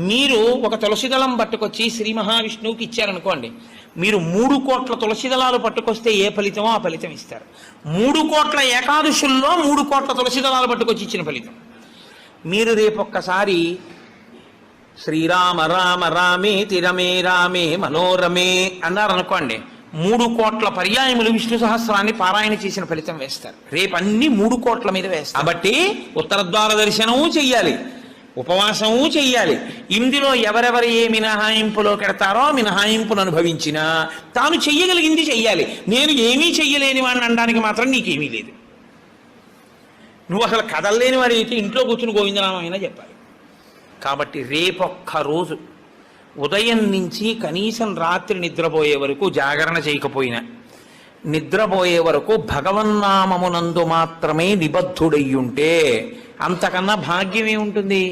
మీరు ఒక తులసిదళం పట్టుకొచ్చి శ్రీ మహావిష్ణువుకి ఇచ్చారనుకోండి, మీరు 3 కోట్ల తులసిదళాలు పట్టుకొస్తే ఏ ఫలితమో ఆ ఫలితం ఇస్తారు. 3 కోట్ల ఏకాదశుల్లో 3 కోట్ల తులసిదళాలు పట్టుకొచ్చి ఇచ్చిన ఫలితం. మీరు రేపొక్కసారి శ్రీరామ రామ రామే తిరమే రామే మనోరమే అన్నారనుకోండి, 3 కోట్ల పర్యాయములు విష్ణు సహస్రాన్ని పారాయణ చేసిన ఫలితం వేస్తారు. రేపు అన్ని 3 కోట్ల మీద వేస్తారు. కాబట్టి ఉత్తరద్వార దర్శనము చెయ్యాలి, ఉపవాసము చెయ్యాలి. ఇందులో ఎవరెవరు ఏ మినహాయింపులో కెడతారో మినహాయింపును అనుభవించినా తాను చెయ్యగలిగింది చెయ్యాలి. నేను ఏమీ చెయ్యలేని వాడిని అనడానికి మాత్రం నీకేమీ లేదు. నువ్వు అసలు కదలలేని వాడు అయితే ఇంట్లో కూర్చుని గోవిందనామైనా చెప్పాలి. కాబట్టి రేపొక్క రోజు ఉదయం నుంచి కనీసం రాత్రి నిద్రపోయే వరకు జాగరణ చేయకపోయినా, నిద్రపోయే వరకు భగవన్నామమునందు మాత్రమే నిబద్ధుడయ్యుంటే అంతకన్నా భాగ్యం ఏముంటుంది?